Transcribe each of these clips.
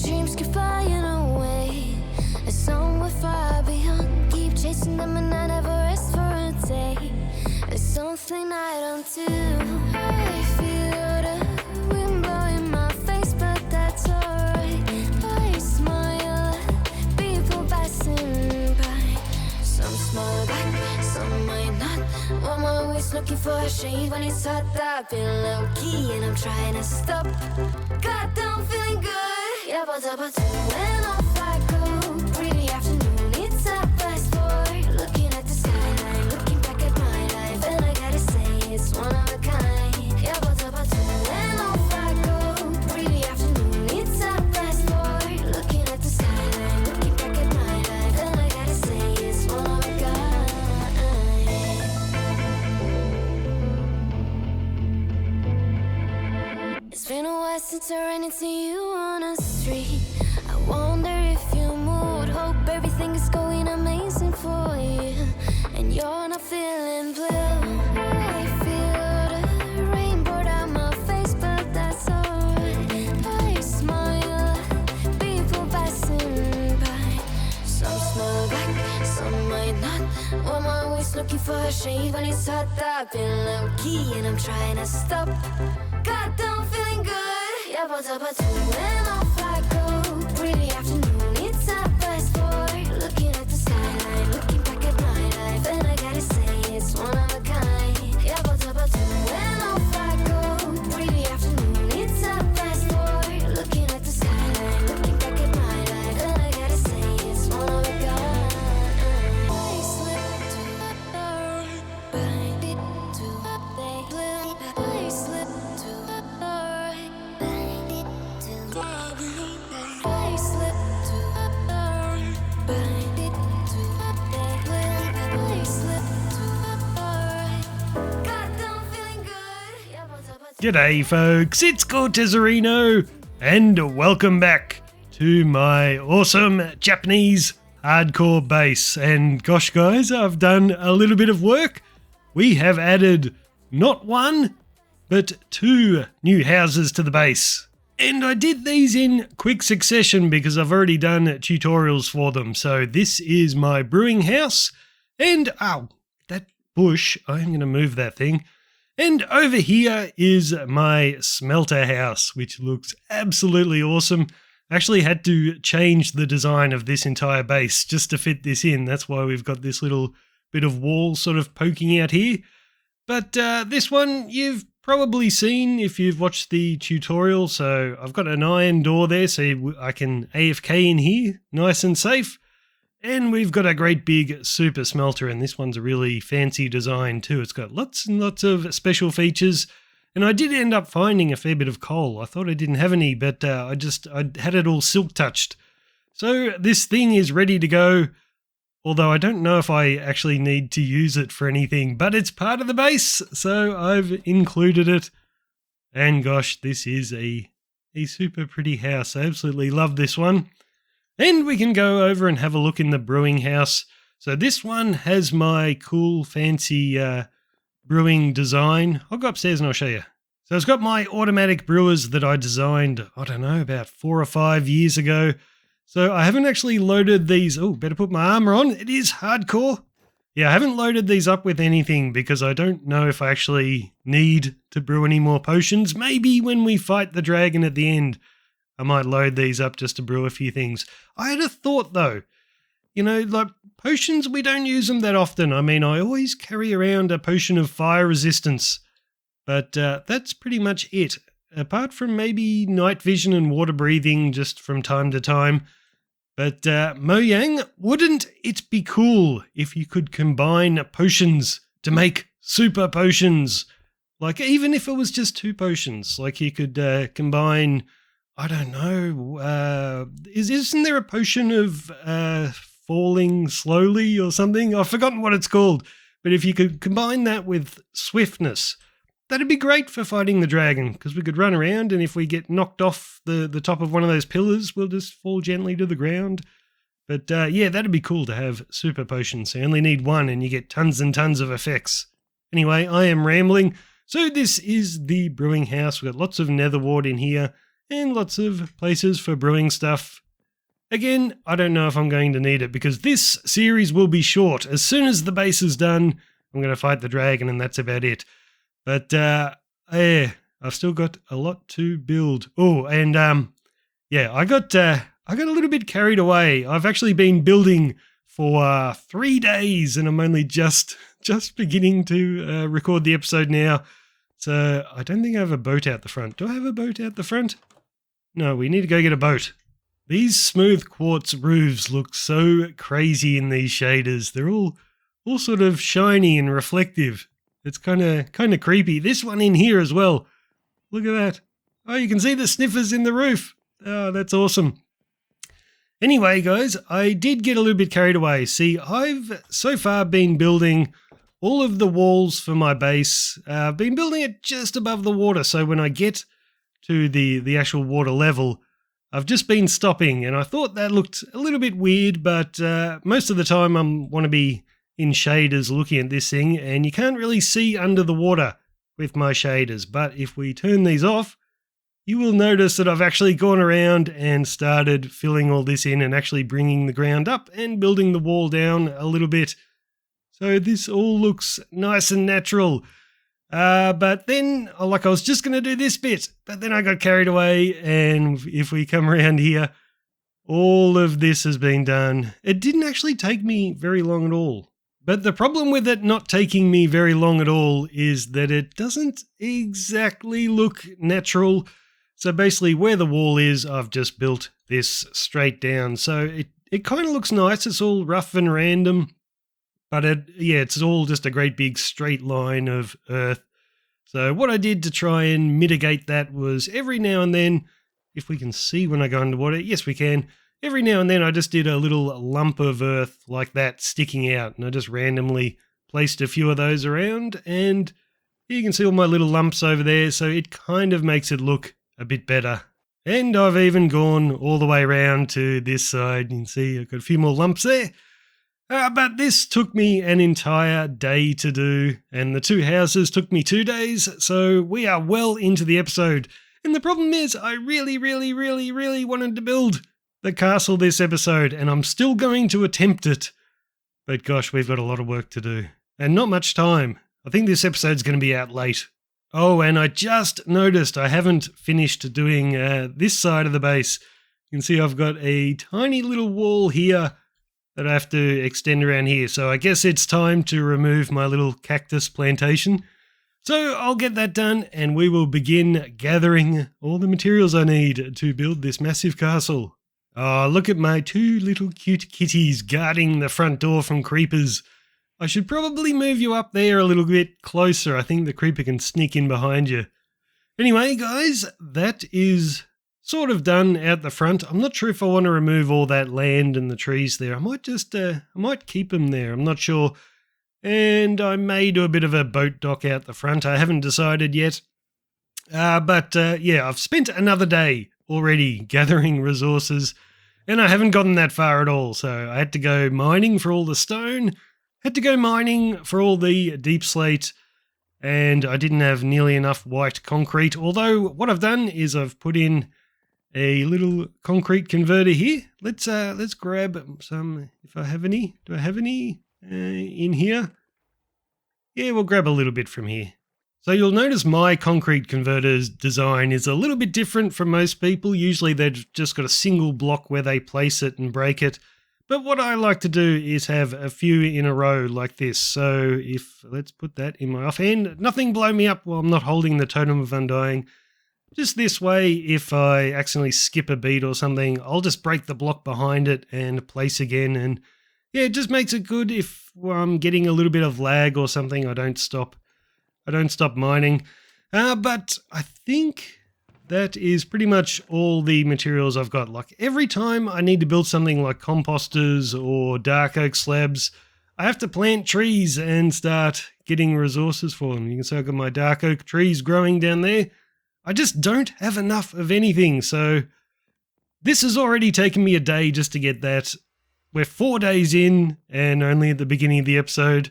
dreams keep flying away. A song we're far beyond. Keep chasing them and I never rest for a day. There's something I don't do. I feel the wind blowing my face, but that's alright. I smile at people passing by. Some smile back, some might not. I'm always looking for a shade when it's hot. I've been low key and I'm trying to stop. God, I'm feeling good. Yeah, but when off I go. Pretty afternoon, it's a fast forward. Looking at the skyline, looking back at my life, and I gotta say it's one of a kind. Yeah, but when off I go. Pretty afternoon, it's a fast forward. Looking at the skyline, looking back at my life, and I gotta say it's one of a kind. It's been a while since I ran into you on a street. I wonder if you moved. Hope everything is going amazing for you, and you're not feeling blue. I feel the rain pour down my face, but that's alright. I smile at people passing by. Some smile back, some might not. I'm always looking for a shade when it's hot. I've been low key and I'm trying to stop. God, I'm feeling good. Yeah, but when off I go. Pretty afternoon, it's a fast forward. Looking at the skyline, looking back at my life, and I gotta say it's one of a kind. Yeah, but when off I go. Pretty afternoon, it's a fast forward. Looking at the skyline, looking back at my life, and I gotta say it's one of a kind. I slip to the door, bind it to the blue. I slip to the door, bind it to the blue. I slip to the door, bind it to the blue. I slip to the door. God, I'm feeling good. Yeah, but G'day folks, it's Cortezerino, and welcome back to my awesome Japanese hardcore base. And gosh guys, I've done a little bit of work. We have added not one, but 2 new houses to the base. And I did these in quick succession because I've already done tutorials for them. So this is my brewing house, and that bush, I'm going to move that thing. And over here is my smelter house, which looks absolutely awesome. I actually had to change the design of this entire base just to fit this in. That's why we've got this little bit of wall sort of poking out here. But this one you've probably seen if you've watched the tutorial. So I've got an iron door there so I can AFK in here, nice and safe. And we've got a great big super smelter, and this one's a really fancy design too. It's got lots and lots of special features. And I did end up finding a fair bit of coal. I thought I didn't have any, but I had it all silk touched. So this thing is ready to go. Although I don't know if I actually need to use it for anything, but it's part of the base, so I've included it. And gosh, this is a super pretty house. I absolutely love this one. And we can go over and have a look in the brewing house. So this one has my cool, fancy brewing design. I'll go upstairs and I'll show you. So it's got my automatic brewers that I designed, I don't know, about 4 or 5 years ago. So I haven't actually loaded these. Oh, better put my armor on. It is hardcore. Yeah, I haven't loaded these up with anything because I don't know if I actually need to brew any more potions. Maybe when we fight the dragon at the end, I might load these up just to brew a few things. I had a thought though. You know, like potions, we don't use them that often. I mean, I always carry around a potion of fire resistance. But that's pretty much it. Apart from maybe night vision and water breathing just from time to time. But Mojang, wouldn't it be cool if you could combine potions to make super potions? Like even if it was just 2 potions, like you could combine, I don't know, isn't there a potion of falling slowly or something? I've forgotten what it's called. But if you could combine that with swiftness, that'd be great for fighting the dragon, because we could run around, and if we get knocked off the top of one of those pillars, we'll just fall gently to the ground. But yeah, that'd be cool to have super potions. You only need 1 and you get tons and tons of effects. Anyway, I am rambling. So this is the brewing house. We've got lots of nether wart in here. and lots of places for brewing stuff. Again, I don't know if I'm going to need it because this series will be short. As soon as the base is done, I'm going to fight the dragon and that's about it. But yeah, I've still got a lot to build. Oh, and yeah, I got a little bit carried away. I've actually been building for 3 days and I'm only just beginning to record the episode now. So I don't think I have a boat out the front. Do I have a boat out the front? No, we need to go get a boat. These smooth quartz roofs look so crazy in these shaders. They're all sort of shiny and reflective. It's kind of creepy. This one in here as well. Look at that. Oh, you can see the sniffers in the roof. Oh, that's awesome. Anyway, guys, I did get a little bit carried away. See, I've so far been building all of the walls for my base. I've been building it just above the water, so when I get to the actual water level, I've just been stopping, and I thought that looked a little bit weird, but most of the time I want to be in shaders looking at this thing, and you can't really see under the water with my shaders. But if we turn these off, you will notice that I've actually gone around and started filling all this in and actually bringing the ground up and building the wall down a little bit. So this all looks nice and natural. But then, I was just going to do this bit, but then I got carried away, and if we come around here, all of this has been done. It didn't actually take me very long at all. But the problem with it not taking me very long at all is that it doesn't exactly look natural. So basically, where the wall is, I've just built this straight down. So it kind of looks nice. It's all rough and random. But it's all just a great big straight line of earth. So what I did to try and mitigate that was every now and then, if we can see when I go underwater, yes we can, every now and then I just did a little lump of earth like that sticking out, and I just randomly placed a few of those around, and you can see all my little lumps over there, so it kind of makes it look a bit better. And I've even gone all the way around to this side. You can see I've got a few more lumps there. But this took me an entire day to do, and the 2 houses took me 2 days, so we are well into the episode. And the problem is, I really, really, really, really wanted to build the castle this episode, and I'm still going to attempt it. But gosh, we've got a lot of work to do, and not much time. I think this episode's going to be out late. Oh, and I just noticed I haven't finished doing this side of the base. You can see I've got a tiny little wall here that I have to extend around here. So I guess it's time to remove my little cactus plantation. So I'll get that done and we will begin gathering all the materials I need to build this massive castle. Oh, look at my 2 little cute kitties guarding the front door from creepers. I should probably move you up there a little bit closer. I think the creeper can sneak in behind you. Anyway, guys, that is sort of done out the front. I'm not sure if I want to remove all that land and the trees there. I might keep them there. I'm not sure. And I may do a bit of a boat dock out the front. I haven't decided yet. But I've spent another day already gathering resources, and I haven't gotten that far at all. So I had to go mining for all the stone, had to go mining for all the deep slate, and I didn't have nearly enough white concrete. Although what I've done is I've put in a little concrete converter here. Let's grab some, if I have any. Do I have any in here? Yeah, we'll grab a little bit from here. So you'll notice my concrete converter's design is a little bit different from most people. Usually they've just got a single block where they place it and break it. But what I like to do is have a few in a row like this. So let's put that in my offhand. Nothing blow me up while I'm not holding the Totem of Undying. Just this way, if I accidentally skip a beat or something, I'll just break the block behind it and place again. And yeah, it just makes it good if I'm getting a little bit of lag or something. I don't stop mining. But I think that is pretty much all the materials I've got. Like every time I need to build something like composters or dark oak slabs, I have to plant trees and start getting resources for them. You can see I've got my dark oak trees growing down there. I just don't have enough of anything. So this has already taken me a day just to get that. We're 4 days in and only at the beginning of the episode.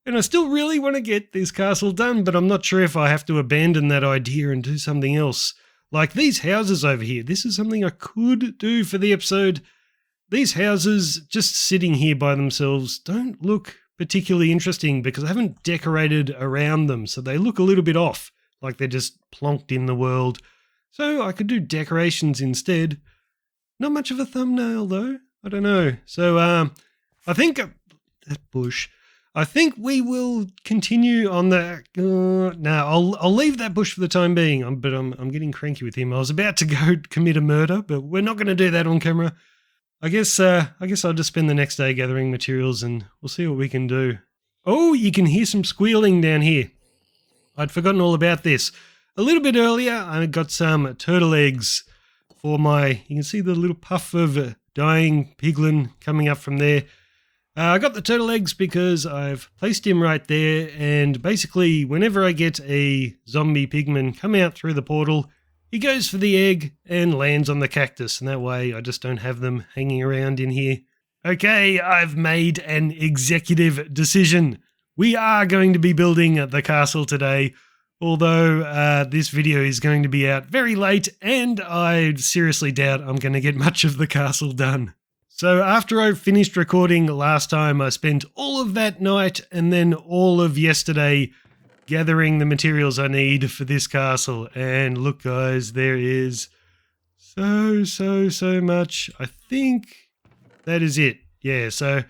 And I still really want to get this castle done, but I'm not sure if I have to abandon that idea and do something else. Like these houses over here, this is something I could do for the episode. These houses just sitting here by themselves don't look particularly interesting because I haven't decorated around them, so they look a little bit off, like they're just plonked in the world. So I could do decorations instead. Not much of a thumbnail though, I don't know. So I think that bush, I think we will continue on the, I'll leave that bush for the time being, but I'm getting cranky with him. I was about to go commit a murder, but we're not going to do that on camera. I guess I'll just spend the next day gathering materials and we'll see what we can do. Oh, you can hear some squealing down here. I'd forgotten all about this. A little bit earlier, I got some turtle eggs for you can see the little puff of dying piglin coming up from there. I got the turtle eggs because I've placed him right there, and basically whenever I get a zombie pigman come out through the portal, he goes for the egg and lands on the cactus, and that way I just don't have them hanging around in here. Okay, I've made an executive decision. We are going to be building the castle today, although this video is going to be out very late, and I seriously doubt I'm going to get much of the castle done. So after I finished recording last time, I spent all of that night and then all of yesterday gathering the materials I need for this castle. And look guys, there is so much. I think that is it. Yeah, so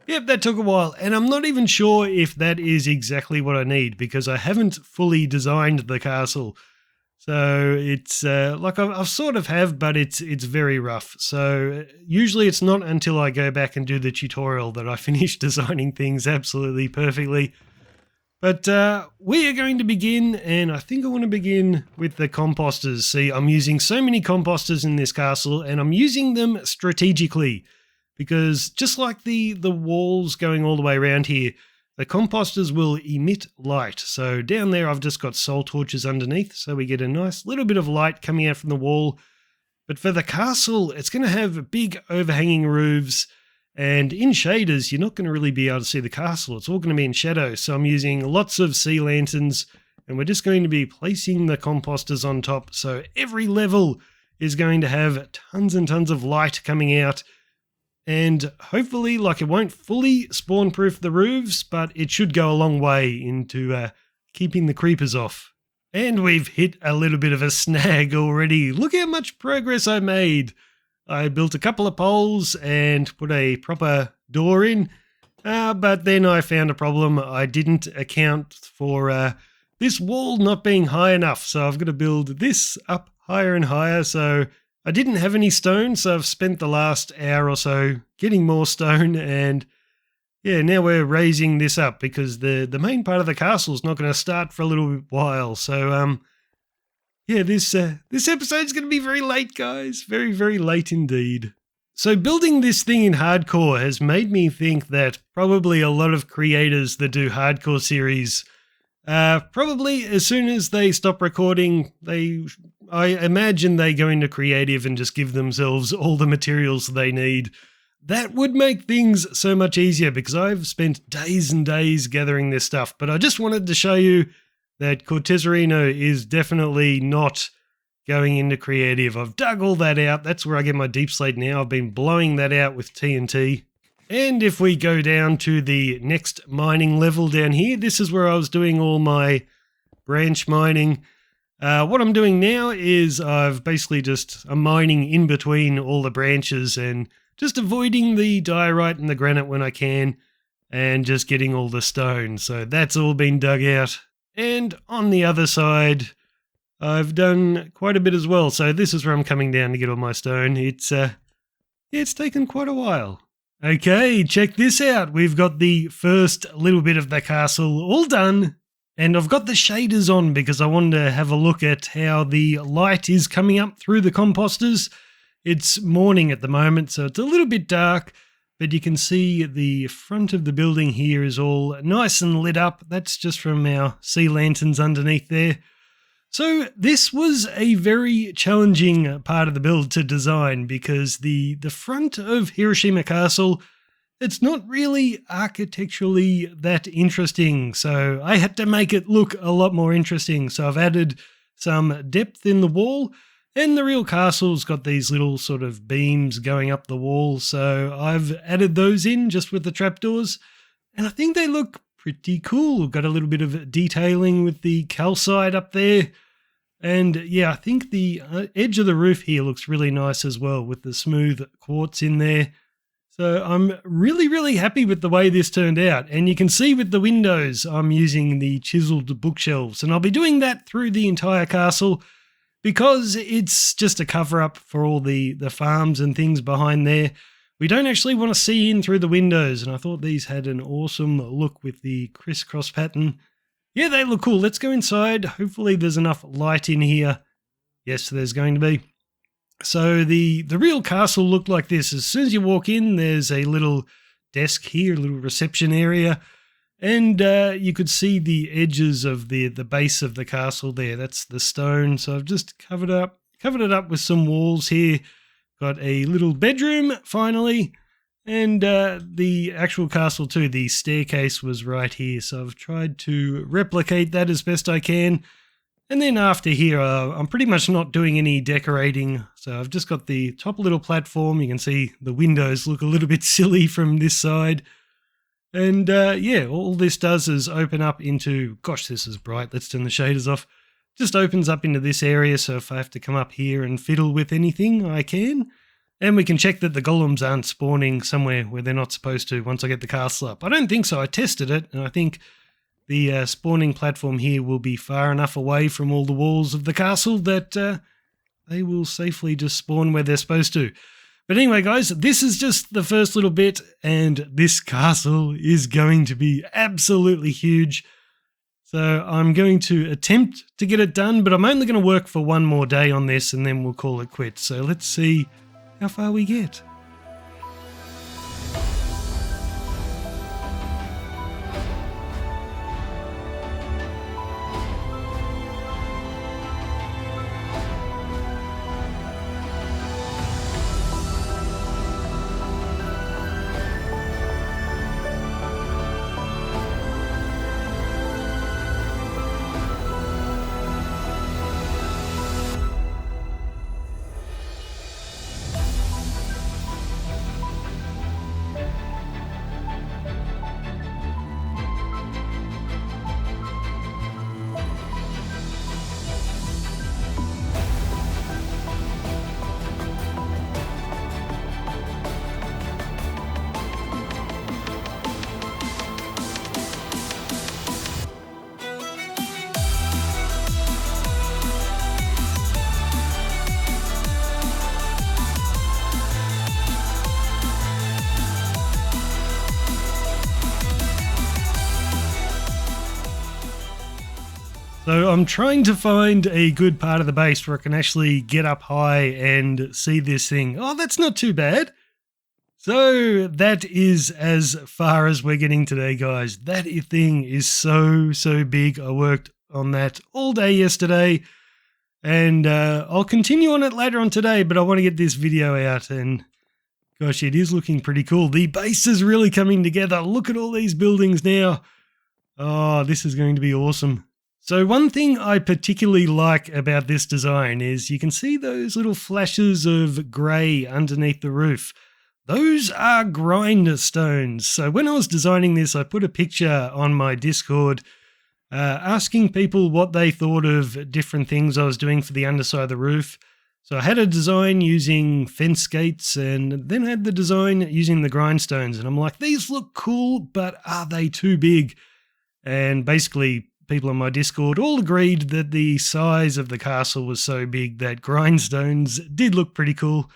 yep, that took a while. And I'm not even sure if that is exactly what I need because I haven't fully designed the castle. So it's like I've sort of have, but it's very rough. So usually it's not until I go back and do the tutorial that I finish designing things absolutely perfectly. But we are going to begin, and I think I want to begin with the composters. See, I'm using so many composters in this castle, and I'm using them strategically because just like the walls going all the way around here, the composters will emit light. So down there I've just got soul torches underneath, so we get a nice little bit of light coming out from the wall. But for the castle, it's going to have big overhanging roofs, and in shaders you're not going to really be able to see the castle. It's all going to be in shadow, so I'm using lots of sea lanterns, and we're just going to be placing the composters on top, so every level is going to have tons and tons of light coming out. And hopefully, like, it won't fully spawn-proof the roofs, but it should go a long way into keeping the creepers off. And we've hit a little bit of a snag already. Look how much progress I made. I built a couple of poles and put a proper door in, but then I found a problem. I didn't account for this wall not being high enough, so I've got to build this up higher and higher, so I didn't have any stone, so I've spent the last hour or so getting more stone, and yeah, now we're raising this up because the main part of the castle is not going to start for a little while. So yeah, this episode's going to be very late, guys. Very, very late indeed. So building this thing in hardcore has made me think that probably a lot of creators that do hardcore series, probably as soon as they stop recording, I imagine they go into creative and just give themselves all the materials they need. That would make things so much easier because I've spent days and days gathering this stuff, but I just wanted to show you that Cortezerino is definitely not going into creative. I've dug all that out. That's where I get my deep slate now. I've been blowing that out with TNT. And if we go down to the next mining level down here, this is where I was doing all my branch mining. What I'm doing now is I'm mining in between all the branches and just avoiding the diorite and the granite when I can and just getting all the stone. So that's all been dug out. And on the other side, I've done quite a bit as well. So this is where I'm coming down to get all my stone. It's taken quite a while. Okay, check this out. We've got the first little bit of the castle all done. And I've got the shaders on because I wanted to have a look at how the light is coming up through the composters. It's morning at the moment, so it's a little bit dark, but you can see the front of the building here is all nice and lit up. That's just from our sea lanterns underneath there. So this was a very challenging part of the build to design because the front of Hiroshima Castle, it's not really architecturally that interesting, so I had to make it look a lot more interesting. So I've added some depth in the wall, and the real castle's got these little sort of beams going up the wall, so I've added those in just with the trapdoors, and I think they look pretty cool. We've got a little bit of detailing with the calcite up there. And yeah, I think the edge of the roof here looks really nice as well with the smooth quartz in there. So I'm really, really happy with the way this turned out. And you can see with the windows, I'm using the chiseled bookshelves. And I'll be doing that through the entire castle because it's just a cover up for all the farms and things behind there. We don't actually want to see in through the windows. And I thought these had an awesome look with the crisscross pattern. Yeah, they look cool. Let's go inside. Hopefully there's enough light in here. Yes, there's going to be. So the real castle looked like this. As soon as you walk in, there's a little desk here, a little reception area. And you could see the edges of the base of the castle there. That's the stone. So I've just covered it up with some walls here. Got a little bedroom, finally. And the actual castle too, the staircase was right here. So I've tried to replicate that as best I can. And then after here, I'm pretty much not doing any decorating. So I've just got the top little platform. You can see the windows look a little bit silly from this side. And yeah, all this does is open up into, gosh, this is bright. Let's turn the shaders off. Just opens up into this area. So if I have to come up here and fiddle with anything, I can. And we can check that the golems aren't spawning somewhere where they're not supposed to once I get the castle up. I don't think so. I tested it, and I think the spawning platform here will be far enough away from all the walls of the castle that they will safely just spawn where they're supposed to. But anyway, guys, this is just the first little bit, and this castle is going to be absolutely huge. So I'm going to attempt to get it done, but I'm only going to work for one more day on this, and then we'll call it quits. So let's see how far we get. So I'm trying to find a good part of the base where I can actually get up high and see this thing. Oh, that's not too bad. So that is as far as we're getting today, guys. That thing is so big. I worked on that all day yesterday, and I'll continue on it later on today, but I want to get this video out, and gosh, it is looking pretty cool. The base is really coming together. Look at all these buildings now. Oh, this is going to be awesome. So one thing I particularly like about this design is you can see those little flashes of grey underneath the roof. Those are grindstones. So when I was designing this, I put a picture on my Discord asking people what they thought of different things I was doing for the underside of the roof. So I had a design using fence gates, and then I had the design using the grindstones. And I'm like, these look cool, but are they too big? And basically, people on my Discord all agreed that the size of the castle was so big that grindstones did look pretty cool.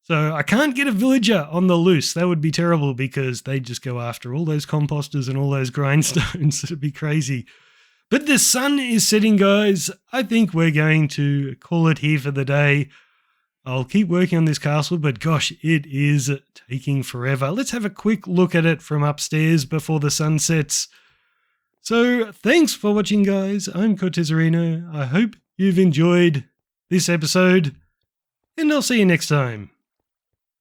So I can't get a villager on the loose. That would be terrible because they'd just go after all those composters and all those grindstones. It'd be crazy. But the sun is setting, guys. I think we're going to call it here for the day. I'll keep working on this castle, but gosh, it is taking forever. Let's have a quick look at it from upstairs before the sun sets. So thanks for watching, guys. I'm Cortezerino. I hope you've enjoyed this episode, and I'll see you next time.